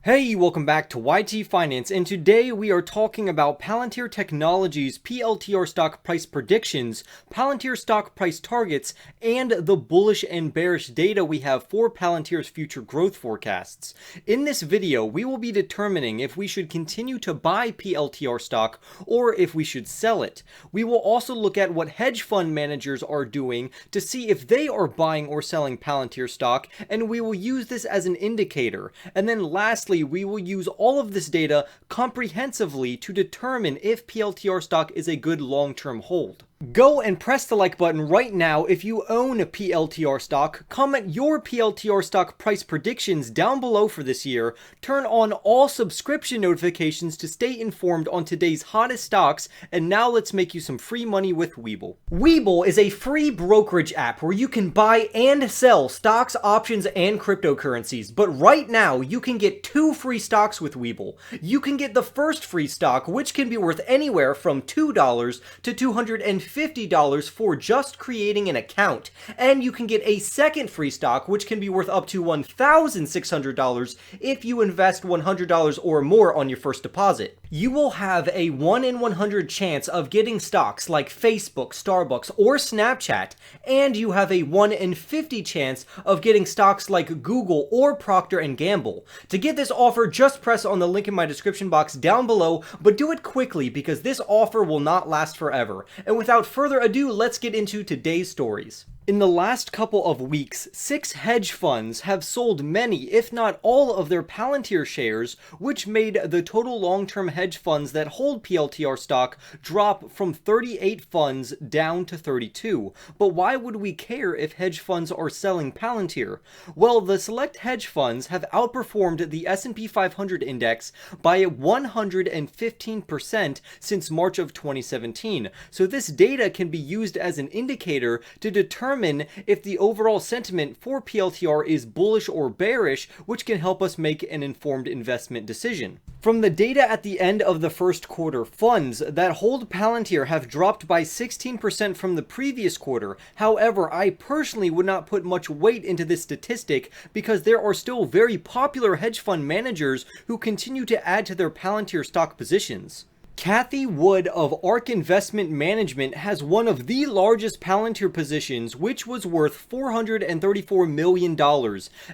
Hey, welcome back to YT Finance, and today we are talking about Palantir Technologies PLTR stock price predictions, Palantir stock price targets, and the bullish and bearish data we have for Palantir's future growth forecasts. In this video, we will be determining if we should continue to buy PLTR stock or if we should sell it. We will also look at what hedge fund managers are doing to see if they are buying or selling Palantir stock, and we will use this as an indicator. And then lastly, we will use all of this data comprehensively to determine if PLTR stock is a good long-term hold. Go and press the like button right now if you own PLTR stock, comment your PLTR stock price predictions down below for this year, turn on all subscription notifications to stay informed on today's hottest stocks, and now let's make you some free money with Webull. Webull is a free brokerage app where you can buy and sell stocks, options, and cryptocurrencies, but right now you can get 2 free stocks with Webull. You can get the first free stock, which can be worth anywhere from $2 to $250 for just creating an account, and you can get a second free stock which can be worth up to $1,600 if you invest $100 or more on your first deposit. You will have a 1 in 100 chance of getting stocks like Facebook, Starbucks, or Snapchat, and you have a 1 in 50 chance of getting stocks like Google or Procter & Gamble. To get this offer, just press on the link in my description box down below, but do it quickly because this offer will not last forever. And without further ado, let's get into today's stories. In the last couple of weeks, 6 hedge funds have sold many, if not all, of their Palantir shares, which made the total long-term hedge funds that hold PLTR stock drop from 38 funds down to 32. But why would we care if hedge funds are selling Palantir? Well, the select hedge funds have outperformed the S&P 500 index by 115% since March of 2017. So this data can be used as an indicator to determine if the overall sentiment for PLTR is bullish or bearish, which can help us make an informed investment decision. From the data at the end of the first quarter, funds that hold Palantir have dropped by 16% from the previous quarter. However, I personally would not put much weight into this statistic because there are still very popular hedge fund managers who continue to add to their Palantir stock positions. Cathie Wood of ARK Investment Management has one of the largest Palantir positions, which was worth $434 million,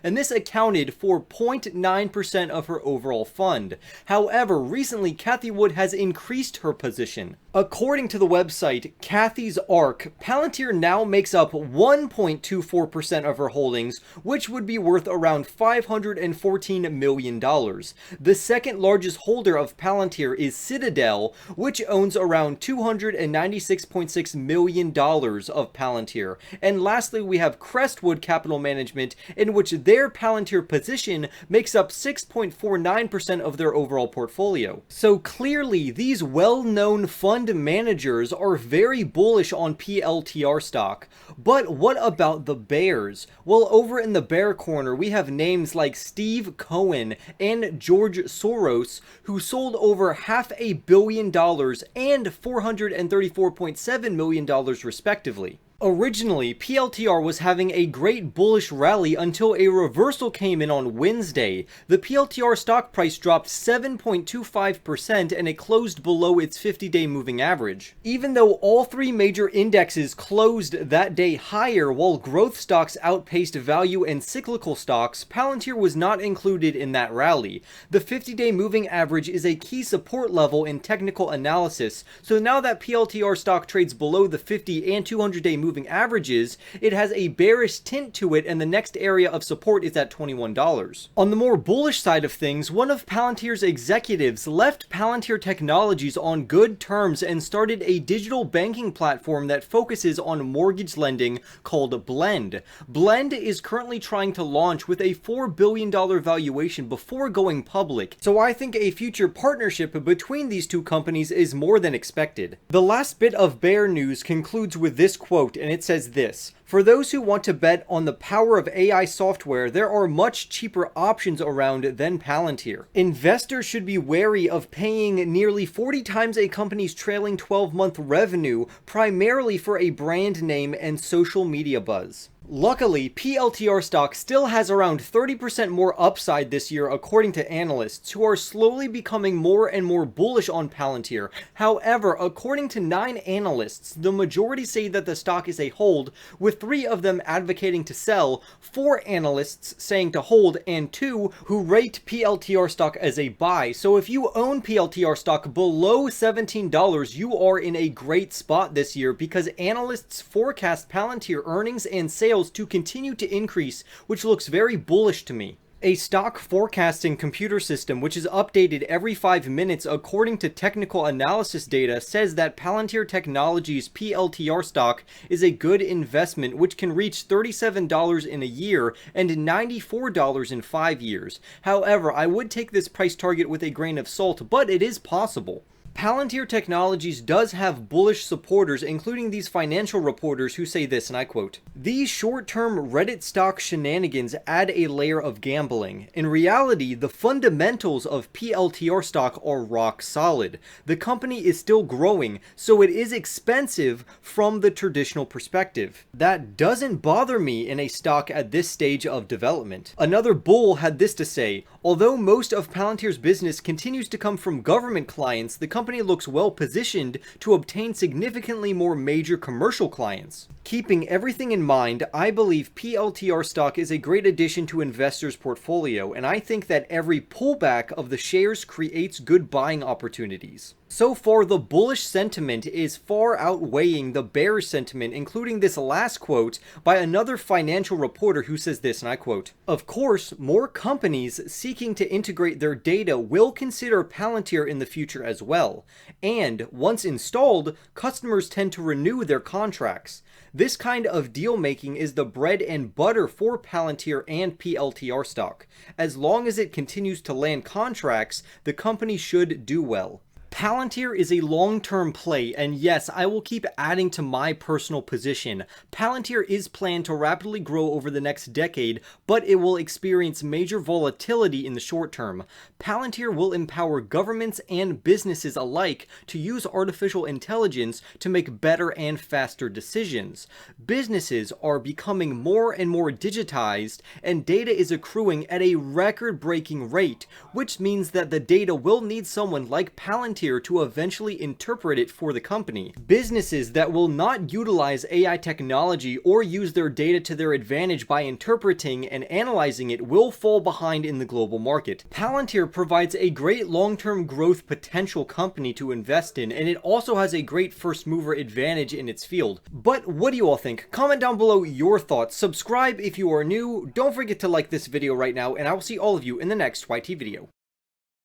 and this accounted for 0.9% of her overall fund. However, recently Cathie Wood has increased her position. According to the website Cathie's ARK, Palantir now makes up 1.24% of her holdings, which would be worth around $514 million. The second largest holder of Palantir is Citadel, which owns around $296.6 million of Palantir. And lastly, we have Crestwood Capital Management, in which their Palantir position makes up 6.49% of their overall portfolio. So clearly, these well-known fund managers are very bullish on PLTR stock. But what about the bears? Well, over in the bear corner, we have names like Steve Cohen and George Soros, who sold over $500 million and $434.7 million respectively. Originally, PLTR was having a great bullish rally until a reversal came in on Wednesday. The PLTR stock price dropped 7.25% and it closed below its 50-day moving average. Even though all 3 major indexes closed that day higher while growth stocks outpaced value and cyclical stocks, Palantir was not included in that rally. The 50-day moving average is a key support level in technical analysis, so now that PLTR stock trades below the 50 and 200-day moving averages, it has a bearish tint to it, and the next area of support is at $21. On the more bullish side of things, one of Palantir's executives left Palantir Technologies on good terms and started a digital banking platform that focuses on mortgage lending called Blend. Blend is currently trying to launch with a $4 billion valuation before going public, so I think a future partnership between these two companies is more than expected. The last bit of bear news concludes with this quote, and it says this: "For those who want to bet on the power of AI software, there are much cheaper options around than Palantir. Investors should be wary of paying nearly 40 times a company's trailing 12-month revenue, primarily for a brand name and social media buzz." Luckily, PLTR stock still has around 30% more upside this year according to analysts, who are slowly becoming more and more bullish on Palantir. However, according to 9 analysts, the majority say that the stock is a hold, with 3 of them advocating to sell, 4 analysts saying to hold, and 2 who rate PLTR stock as a buy. So if you own PLTR stock below $17, you are in a great spot this year, because analysts forecast Palantir earnings and sales to continue to increase, which looks very bullish to me. A stock forecasting computer system, which is updated every 5 minutes according to technical analysis data, says that Palantir Technologies PLTR stock is a good investment, which can reach $37 in a year and $94 in 5 years. However, I would take this price target with a grain of salt, but it is possible. Palantir Technologies does have bullish supporters, including these financial reporters who say this, and I quote, "These short-term Reddit stock shenanigans add a layer of gambling. In reality, the fundamentals of PLTR stock are rock solid. The company is still growing, so it is expensive from the traditional perspective. That doesn't bother me in a stock at this stage of development." Another bull had this to say, "Although most of Palantir's business continues to come from government clients, the company looks well positioned to obtain significantly more major commercial clients. Keeping everything in mind, I believe PLTR stock is a great addition to investors' portfolio, and I think that every pullback of the shares creates good buying opportunities." So far, the bullish sentiment is far outweighing the bearish sentiment, including this last quote by another financial reporter who says this, and I quote, "Of course, more companies seeking to integrate their data will consider Palantir in the future as well. And once installed, customers tend to renew their contracts. This kind of deal making is the bread and butter for Palantir and PLTR stock. As long as it continues to land contracts, the company should do well." Palantir is a long-term play, and yes, I will keep adding to my personal position. Palantir is planned to rapidly grow over the next decade, but it will experience major volatility in the short term. Palantir will empower governments and businesses alike to use artificial intelligence to make better and faster decisions. Businesses are becoming more and more digitized, and data is accruing at a record-breaking rate, which means that the data will need someone like Palantir to eventually interpret it for the company. Businesses that will not utilize AI technology or use their data to their advantage by interpreting and analyzing it will fall behind in the global market. Palantir provides a great long-term growth potential company to invest in, and it also has a great first mover advantage in its field. But what do you all think? Comment down below your thoughts. Subscribe if you are new. Don't forget to like this video right now, and I will see all of you in the next YT video.